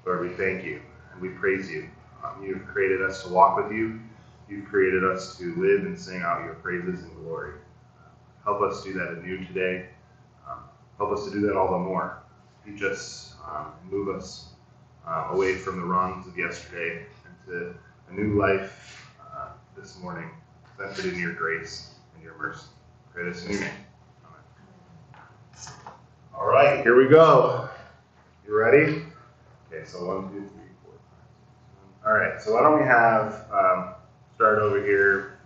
Lord, we thank you and we praise you. You've created us to walk with you. You've created us to live and sing out your praises and glory. Help us do that anew today. Help us to do that all the more. Teach us and move us away from the wrongs of yesterday into a new life this morning, centered in your grace and your mercy. Pray this in your name. Amen. All right, here we go. You ready? Okay, so 1, 2, 3, 4, 5, 6, 7. All right, so why don't we have start over here.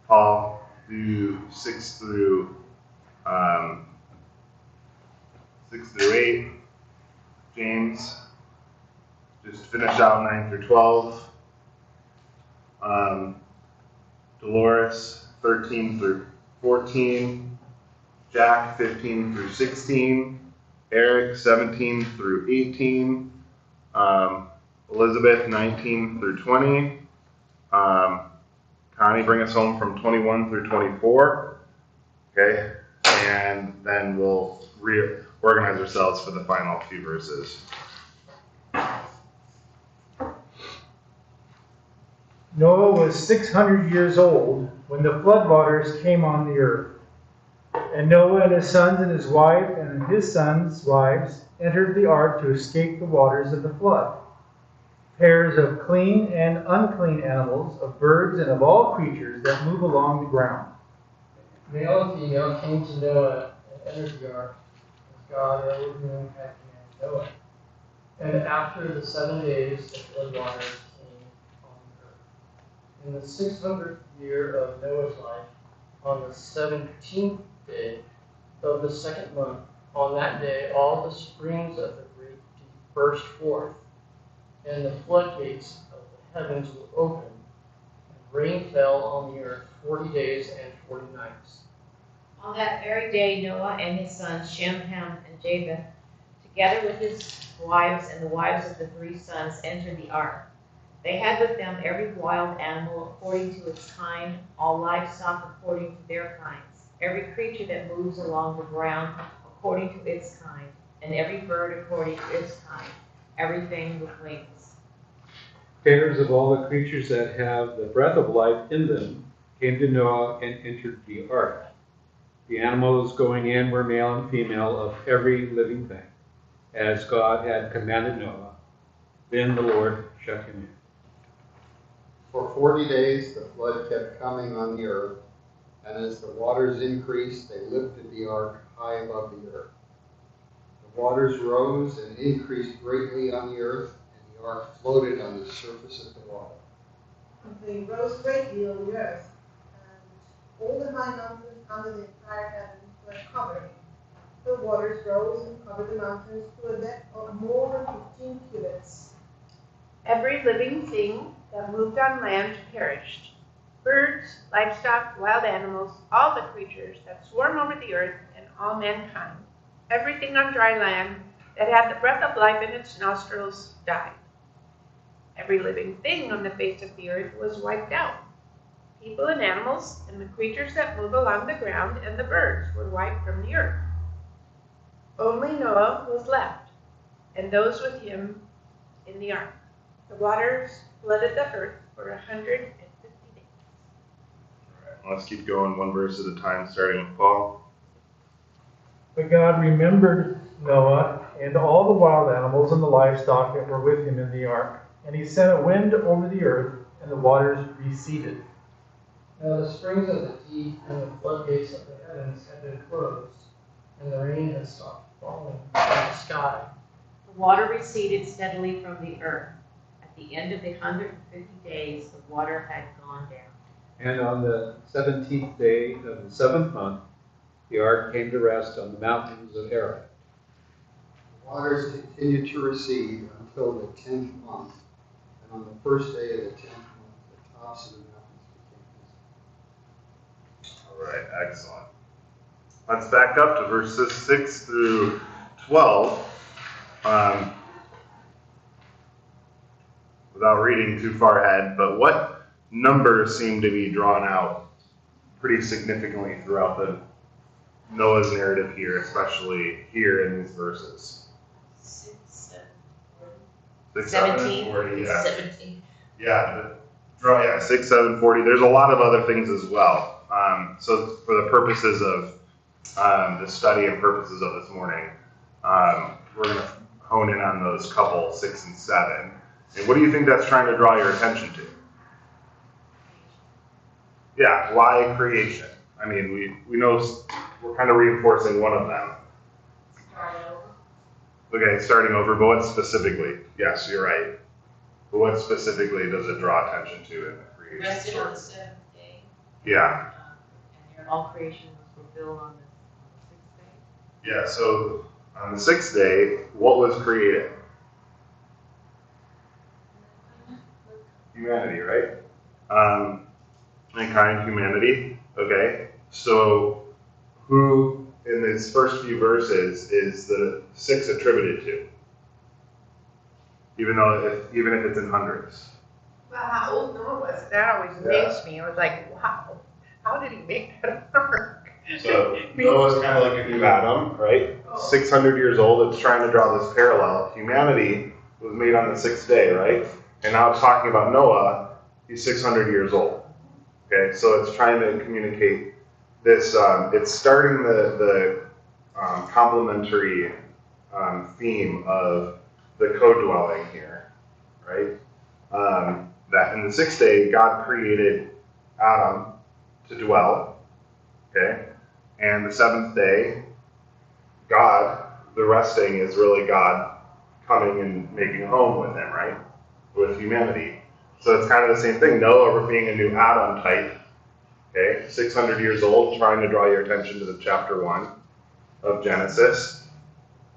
Paul, do 6 through 8. James, just finish out 9 through 12. Dolores, 13 through 14. Jack, 15 through 16. Eric, 17 through 18. Elizabeth, 19 through 20. Connie, bring us home from 21 through 24. Okay, and then we'll reorganize ourselves for the final few verses. Noah was 600 years old when the floodwaters came on the earth. And Noah and his sons and his wife and his sons' wives entered the ark to escape the waters of the flood. Pairs of clean and unclean animals, of birds and of all creatures that move along the ground. Male and female came to Noah and entered the ark, as God Elohim had commanded Noah. And after the 7 days, the flood waters came on the earth. In the 600th year of Noah's life, on the 17th day of the second month, on that day all the springs of the great deep burst forth, and the floodgates of the heavens were opened, and rain fell on the earth 40 days and 40 nights. On that very day, Noah and his sons, Shem, Ham, and Japheth, together with his wives and the wives of the 3 sons, entered the ark. They had with them every wild animal according to its kind, all livestock according to their kinds, every creature that moves along the ground according to its kind, and every bird according to its kind, everything with wings. Pairs of all the creatures that have the breath of life in them came to Noah and entered the ark. The animals going in were male and female of every living thing, as God had commanded Noah. Then the Lord shut him in. For 40 days the flood kept coming on the earth, and as the waters increased, they lifted the ark high above the earth. The waters rose and increased greatly on the earth, and the ark floated on the surface of the water. They rose greatly on the earth, and all the high mountains under the entire heaven were covered. The waters rose and covered the mountains to a depth of more than 15 cubits. Every living thing that moved on land perished. Birds, livestock, wild animals, all the creatures that swarm over the earth, and all mankind. Everything on dry land that had the breath of life in its nostrils died. Every living thing on the face of the earth was wiped out. People and animals, and the creatures that move along the ground, and the birds were wiped from the earth. Only Noah was left, and those with him in the ark. The waters flooded the earth for 150 days. All right, let's keep going one verse at a time, starting with Paul. But God remembered Noah and all the wild animals and the livestock that were with him in the ark. And he sent a wind over the earth, and the waters receded. Now the springs of the deep and the floodgates of the heavens had been closed, and the rain had stopped falling from the sky. The water receded steadily from the earth. At the end of the 150 days, the water had gone down. And on the 17th day of the 7th month, the ark came to rest on the mountains of Ararat. The waters continued to recede until the 10th month, and on the first day of the 10th month, the tops of the mountains became visible. All right, excellent. Let's back up to verses 6 through 12. Without reading too far ahead, but what numbers seem to be drawn out pretty significantly throughout the Noah's narrative here, especially here in these verses? 6, 7, 6, 7, and 17. 40, yeah. 17. Yeah, yeah, 6, 7, 40. There's a lot of other things as well. So for the purposes of the study and purposes of this morning, we're going to hone in on those couple, 6 and 7. And what do you think that's trying to draw your attention to? Yeah, why creation? I mean, we know we're kind of reinforcing one of them. Okay, starting over, but what specifically? Yes, you're right. But what specifically does it draw attention to in the creation Rested story? on the seventh day. Yeah. And all creation was fulfilled on the sixth day. Yeah, so on the 6th day, what was created? Humanity, right? Mankind, humanity. Okay, so who in these first few verses is the 6 attributed to? Even if it's in hundreds. Well, how old Noah was, that always amazed me. I was like, wow, how did he make that work? So Noah's kind of like a new Adam, right? 600 years old. It's trying to draw this parallel. Humanity was made on the 6th day, right? And now it's talking about Noah. He's 600 years old. Okay, so it's trying to communicate this. It's starting the complementary theme of the co-dwelling here, right? That in the 6th day, God created Adam to dwell, okay? And the 7th day, God, the resting is really God coming and making a home with him, right? With humanity. So it's kind of the same thing. Noah being a new Adam type, okay? 600 years old, trying to draw your attention to the chapter 1 of Genesis.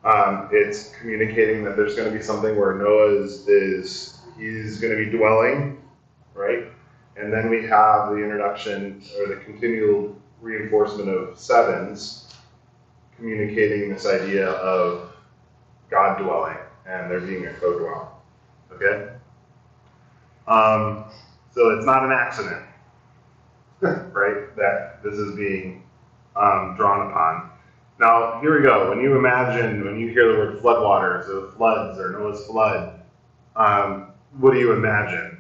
It's communicating that there's going to be something where Noah he's going to be dwelling, right? And then we have the introduction or the continual reinforcement of 7s, communicating this idea of God dwelling and there being a co-dwelling, okay? So it's not an accident, right, that this is being drawn upon. Now, here we go. When you hear the word floodwaters or floods or Noah's flood, what do you imagine?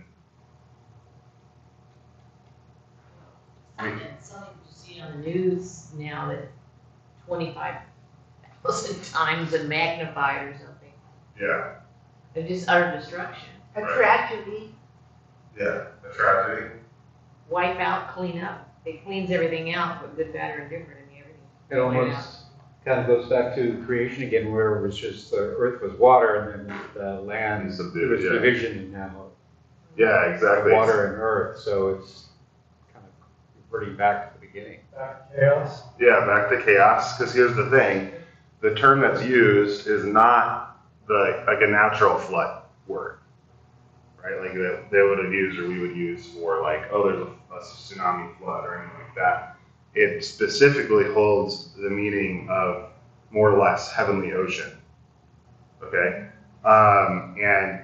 Something you see on the news now that 25,000 times and magnified or something. Yeah. It's just utter destruction. A tragedy. Yeah, a tragedy. Wipe out, clean up. It cleans everything out, but good, bad, or indifferent. I mean, everything. It almost kind of goes back to creation again, where it was just the earth was water, and then the land was division, and now Yeah, exactly. water and earth. So it's kind of reverting back to the beginning. Back to chaos. Yeah, back to chaos. Because here's the thing: the term that's used is not like a natural flood word, right? Like that they would have used or we would use for like, oh, there's a tsunami flood or anything like that. It specifically holds the meaning of more or less heavenly ocean, okay? And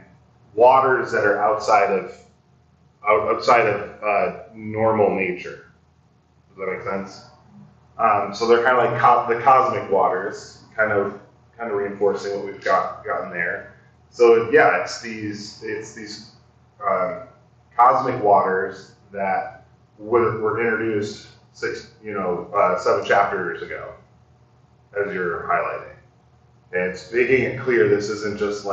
waters that are outside of normal nature. Does that make sense? So they're kind of like the cosmic waters, kind of reinforcing what we've gotten there. So yeah, it's these cosmic waters that were introduced 7 chapters ago, as you're highlighting. And it's making it clear this isn't just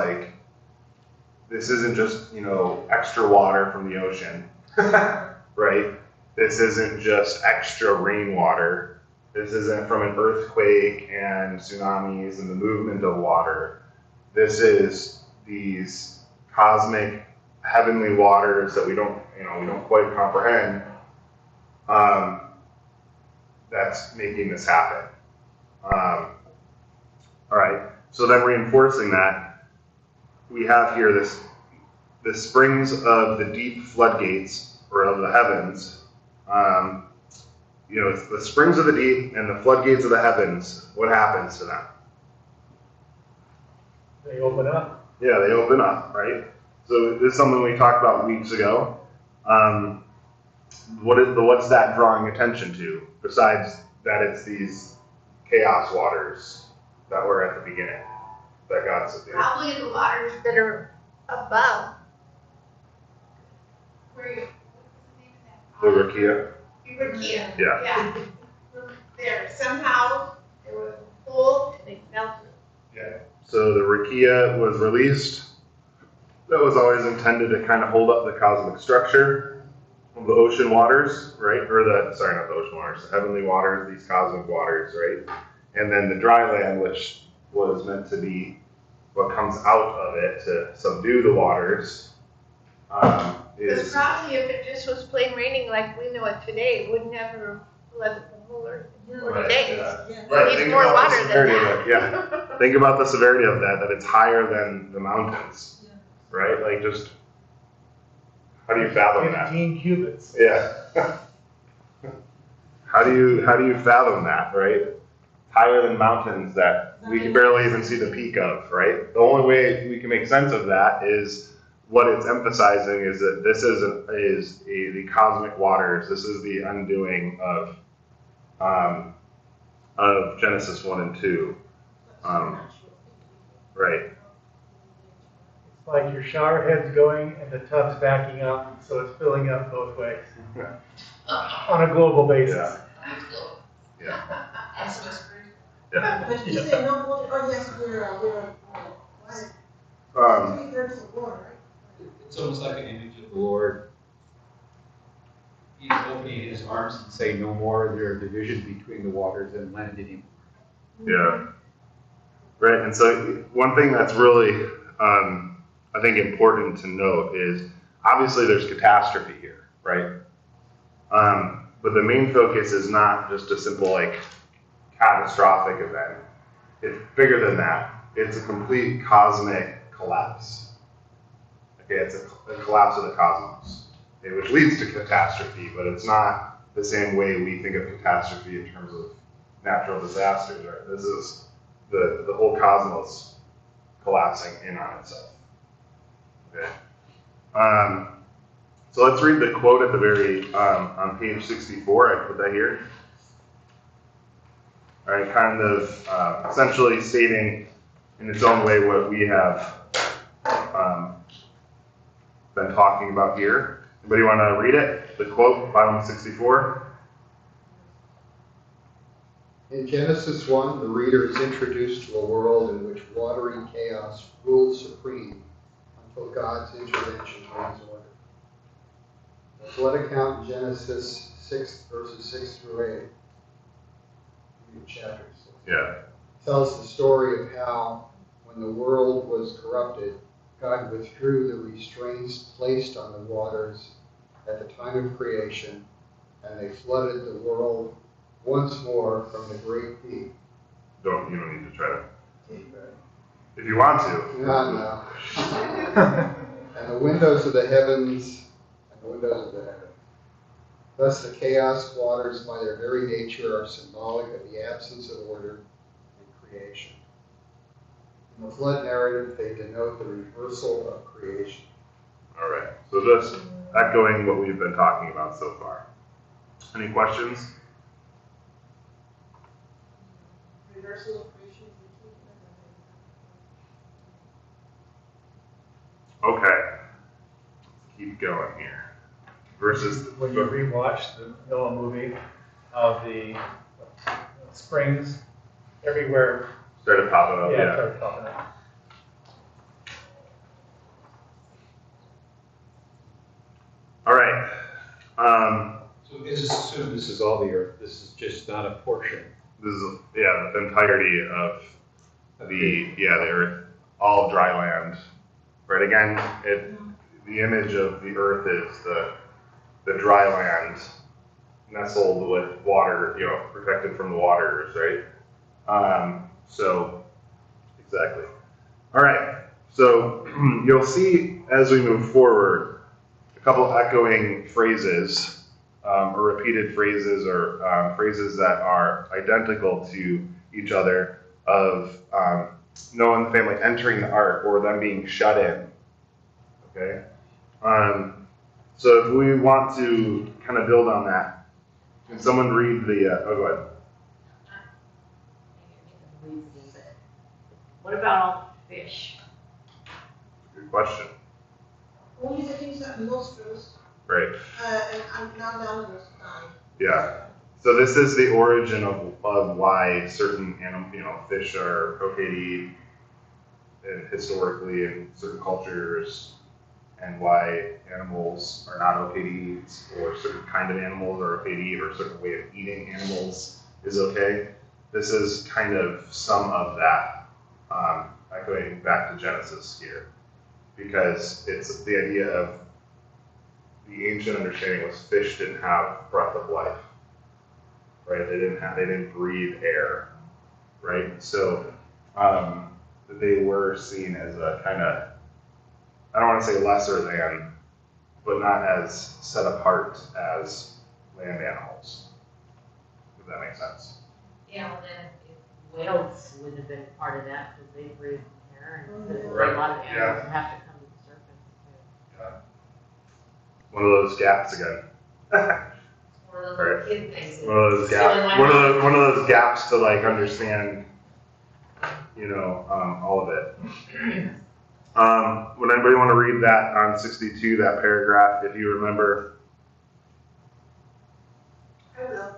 extra water from the ocean, right? This isn't just extra rainwater. This isn't from an earthquake and tsunamis and the movement of water. This is these cosmic heavenly waters that we don't quite comprehend. That's making this happen. All right. So then, reinforcing that, we have here the springs of the deep floodgates, or of the heavens. It's the springs of the deep and the floodgates of the heavens. What happens to them? They open up. Yeah, they open up, right? So this is something we talked about weeks ago. What's that drawing attention to? Besides that, it's these chaos waters that were at the beginning that God subdued. Probably the waters that are above. Where you, what's the name of that? The Rakia. Rakia. Yeah. Yeah. There, somehow, there was a hole and they melted. Yeah. So the Rakia was released. That was always intended to kind of hold up the cosmic structure of the ocean waters, right? Or not the ocean waters, the heavenly waters, these cosmic waters, right? And then the dry land, which was meant to be what comes out of it to subdue the waters, Because is probably if it just was plain raining like we know it today, it would never flood the whole earth in 40 Right, days. Yeah. right. Need Think more about the water than severity that. of it. Yeah. Think about the severity of that it's higher than the mountains, Yeah. right? Like just how do you fathom that? 15 cubits. Yeah. How do you fathom that, right? Higher than mountains that we can barely even see the peak of, right? The only way we can make sense of that is what it's emphasizing is that this is the cosmic waters. This is the undoing of Genesis 1 and 2. Right. It's like your shower head's going and the tub's backing up, so it's filling up both ways on a global basis. Yeah. That's what's great. Yeah. But you say no water, oh yes, we're, Um, 3/3 of water, right? It's almost like an image of the Lord. He's opening his arms and saying, no more there are division between the waters and land anymore. Yeah. Right. And so one thing that's really, I think, important to note is obviously there's catastrophe here, right? But the main focus is not just a simple like catastrophic event. It's bigger than that. It's a complete cosmic collapse. Okay, it's a collapse of the cosmos, okay, which leads to catastrophe, but it's not the same way we think of catastrophe in terms of natural disasters, right? This is the whole cosmos collapsing in on itself. Okay. So let's read the quote at the very, on page 64, I put that here. All right, kind of essentially stating in its own way what we have been talking about here. Anybody want to read it? The quote, bottom 64. In Genesis 1, the reader is introduced to a world in which watery chaos rules supreme until God's intervention brings order. The flood account in Genesis 6, verses 6 through 8, chapter 6, Yeah. tells the story of how, when the world was corrupted, God withdrew the restraints placed on the waters at the time of creation, and they flooded the world once more from the great deep. You don't need to try to. If you want to. No. And the windows of the heavens, and the windows of the heavens. Thus the chaos waters by their very nature are symbolic of the absence of order in creation. In the flood narrative, they denote the reversal of creation. All right. So just echoing what we've been talking about so far. Any questions? Reversal of creation is the key. Okay. Let's keep going here. Versus When you rewatch the Noah movie of the springs everywhere, started popping up. it Yeah. started popping up. All right. So it's assumed this is all the earth. This is just not a portion. This is the entirety of the earth, all dry land. Right. Again, the image of the earth is the dry land nestled with water, protected from the waters, right? So exactly. All right. So you'll see as we move forward a couple echoing phrases, or repeated phrases, or phrases that are identical to each other of Noah and the family entering the ark or them being shut in. Okay. So if we want to kind of build on that, can someone read the? Oh, go ahead. What about all the fish? Good question. only the things that lost first, Right. and now the animals died. Yeah. So this is the origin of why certain fish are okay to eat, and historically in certain cultures, and why animals are not okay to eat, or certain kind of animals are okay to eat, or a certain way of eating animals is okay. This is kind of some of that, echoing back to Genesis here, because it's the idea of the ancient understanding was fish didn't have breath of life, right? They didn't breathe air, right? So they were seen as a kind of, I don't want to say lesser than, but not as set apart as land animals. Does that make sense? Yeah, well then if whales would have been part of that because they breathe air and there's Right. a lot of animals that have to come to the surface Yeah. One of those gaps again. too. Or those little Right. kid things. One of those gaps. One of those gaps to like understand, all of it. Would anybody want to read that on 62, that paragraph, if you remember? I will.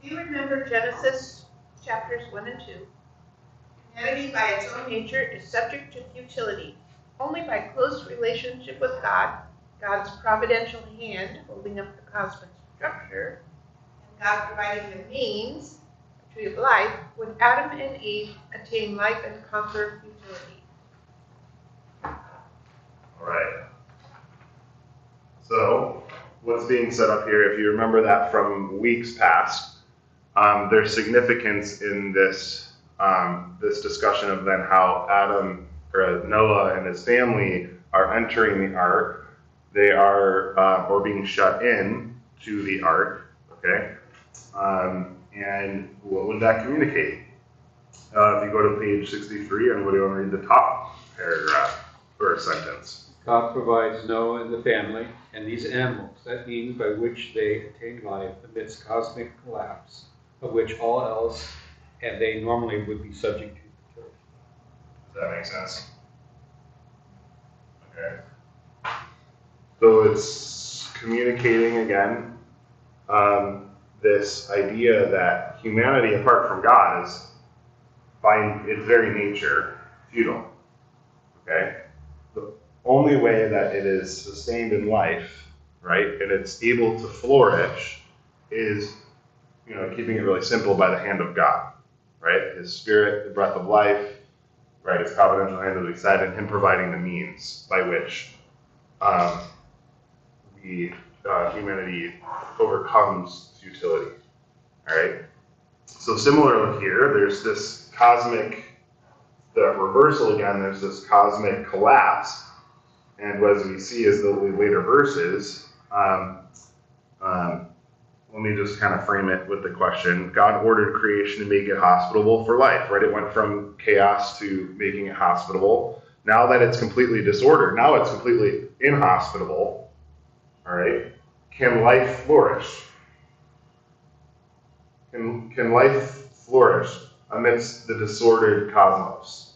If you remember Genesis chapters 1 and 2, humanity by its own nature is subject to futility. Only by close relationship with God, God's providential hand holding up the cosmic structure, and God providing the means, the tree of life, would Adam and Eve attain life and conquer futility. All right. So, what's being set up here, if you remember that from weeks past, there's significance in this this discussion of then how Noah and his family are entering the ark. They are or being shut in to the ark. Okay, and what would that communicate? If you go to page 63, anybody want to read the top paragraph or a sentence? God provides Noah and the family and these animals, that means by which they attain life amidst cosmic collapse, of which all else and they normally would be subject to fertility. Does that make sense? Okay. So it's communicating again this idea that humanity, apart from God, is by its very nature futile. Okay? The only way that it is sustained in life, right, and it's able to flourish is, keeping it really simple, by the hand of God, right? His spirit, the breath of life, right? His providential hand, as we said, and him providing the means by which humanity overcomes futility. All right. So similarly here, there's this cosmic, the reversal again. There's this cosmic collapse, and as we see as the later verses, let me just kind of frame it with the question: God ordered creation to make it hospitable for life. Right? It went from chaos to making it hospitable. Now that it's completely disordered, now it's completely inhospitable. All right. Can life flourish? Can life flourish amidst the disordered cosmos?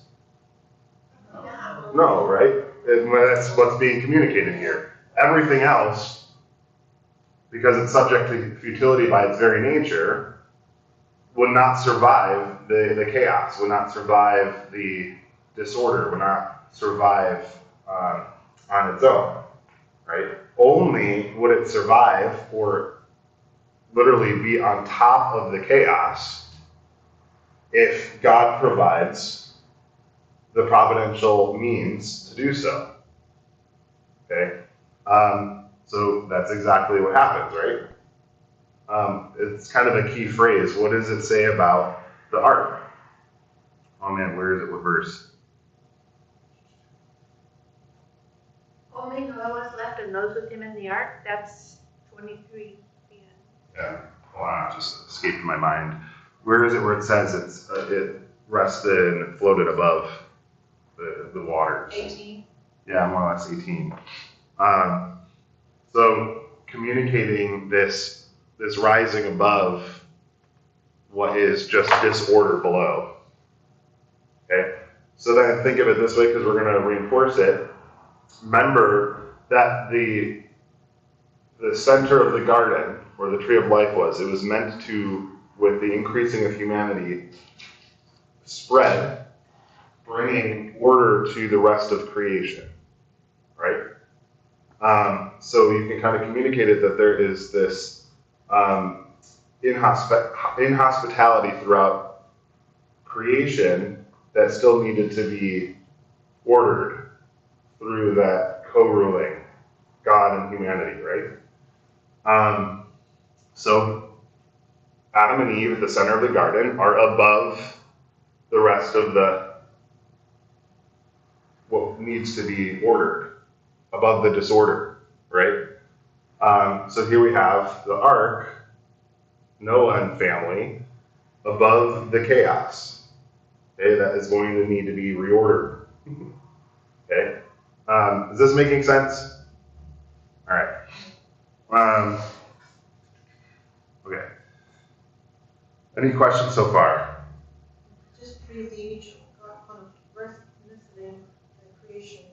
No, right? That's what's being communicated here. Everything else, because it's subject to futility by its very nature, would not survive the chaos, would not survive the disorder, would not survive on its own, right? Only would it survive or literally be on top of the chaos if God provides the providential means to do so. Okay? So that's exactly what happens, right? It's kind of a key phrase. What does it say about the ark? Oh man, where is it? What verse? Only Noah was left and those with him in the ark. That's 23. Yeah, wow, just escaped my mind. Where is it where it says it rested and floated above the waters? 18. Yeah, more or less 18. So communicating this rising above what is just disorder below. Okay, so then think of it this way, because we're going to reinforce it. Remember that the center of the garden, where the tree of life was, it was meant to, with the increasing of humanity, spread, bringing order to the rest of creation, right? So you can kind of communicate it that there is this inhospitality throughout creation that still needed to be ordered through that co-ruling God and humanity, right? So Adam and Eve at the center of the garden are above the rest of what needs to be ordered, above the disorder, right? So here we have the ark, Noah and family, above the chaos. Okay, that is going to need to be reordered. Okay, is this making sense? All right. Okay. Any questions so far? Just breathe the image of God kind of listening and creation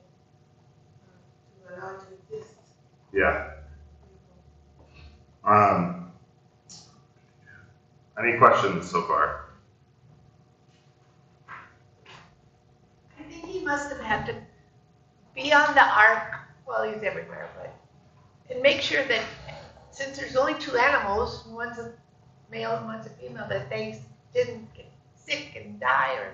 to allow it to exist. Yeah. Any questions so far? I think he must have had to be on the ark, well, he's everywhere, but, and make sure that since there's only two animals, one's a male and one's a female, that they didn't get sick and die, or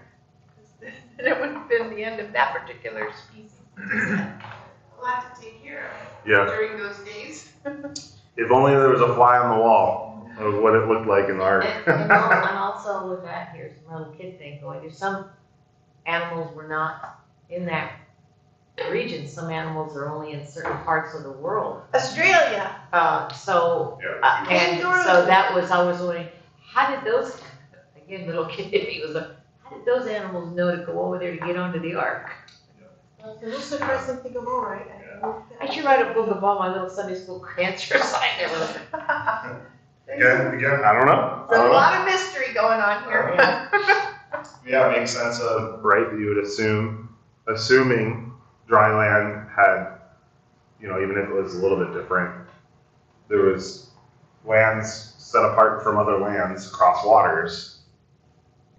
then it would have been the end of that particular species. A lot to take care of Yeah. during those days. If only there was a fly on the wall of what it looked like in the ark. And also with that, here's my little kid thing going. There's some animals were not in that region. Some animals are only in certain parts of the world. Australia. Yeah. And so that was, I was wondering, how did those, again, little kid, he was like, how did those animals know to go over there to get onto the ark? The most surprising thing of all, right? I should write a book of all my little Sunday school answers I never looked at. Again, I don't know. There's a lot of mystery going on here. Yeah, it makes sense of, right, that you would assuming dry land had, even if it was a little bit different, there was lands set apart from other lands across waters,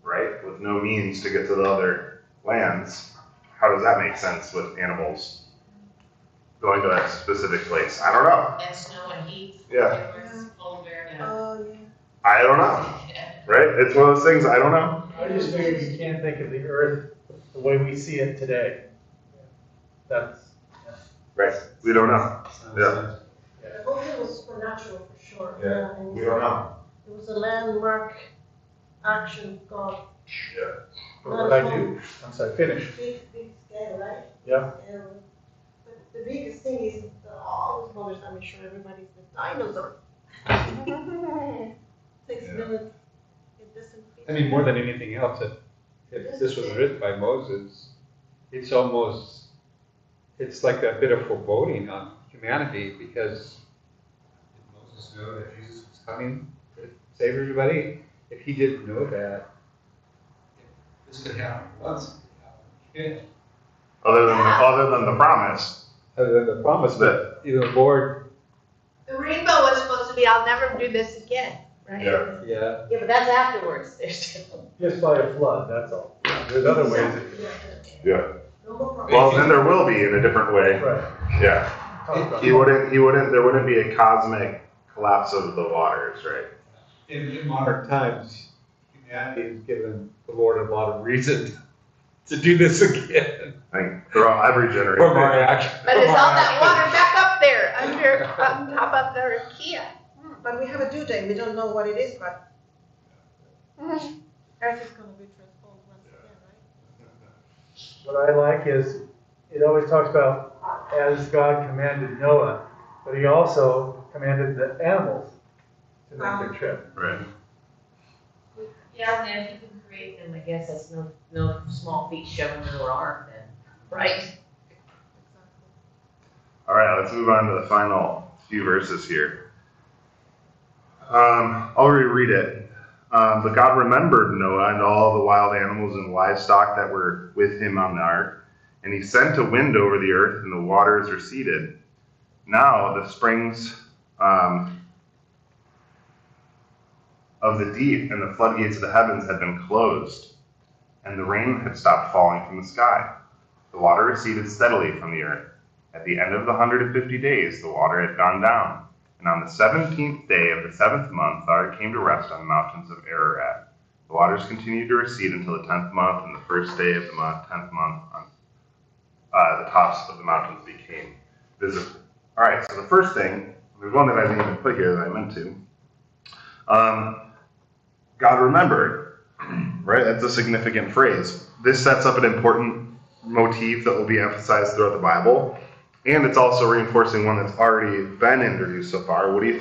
right, with no means to get to the other lands. How does that make sense with animals going to that specific place? I don't know. And snow and heat. Yeah. Polar bear. Oh, yeah. I don't know, right? It's one of those things, I don't know. I just figured you can't think of the earth the way we see it today. That's, Right, we don't know. Yeah. The whole thing was supernatural for sure. Yeah, And we don't know. it was a landmark action of God. Yeah. but what I do. I'm sorry, finish. Big scale, right? Yeah. But the biggest thing is all those mothers, I'm sure everybody's the dinosaur. 6 minutes, it doesn't fit. I mean, more than anything else, if this was written by Moses, it's like a bit of foreboding on humanity, because did Moses know that Jesus was coming to save everybody? If he didn't know that, this could happen once, it could happen again. Other than the promise. Other than the promise that, the Lord, The rainbow was supposed to be, I'll never do this again, right? Yeah. yeah, Yeah, but that's afterwards. There's still. Just by a flood, that's all. There's other ways. Yeah. No more problem. Well, then there will be in a different way. Right. Yeah. There wouldn't be a cosmic collapse of the waters, right? in modern times, humanity has given the Lord a lot of reason to do this again. I think throughout every generation. From our action. But is all that water back up there, on top of the Kia? But we have a due date, we don't know what it is, but Earth is gonna be transformed once again, right? What I like is, it always talks about as God commanded Noah, but he also commanded the animals to make the trip. Right. Yeah, and then if you can create them, I guess that's no small feat shoving into an ark then, right? All right, let's move on to the final few verses here. I'll reread it. But God remembered Noah and all the wild animals and livestock that were with him on the ark, and he sent a wind over the earth, and the waters receded. Now the springs of the deep and the floodgates of the heavens had been closed, and the rain had stopped falling from the sky. The water receded steadily from the earth. At the end of the 150 days, the water had gone down, and on the 17th day of the 7th month, the ark came to rest on the mountains of Ararat. The waters continued to recede until the 10th month, and the first day of the 10th month, the tops of the mountains became visible. All right, so the first thing, there's one that I didn't even put here that I meant to. God remembered, right? That's a significant phrase. This sets up an important motif that will be emphasized throughout the Bible, and it's also reinforcing one that's already been introduced so far. What do you think?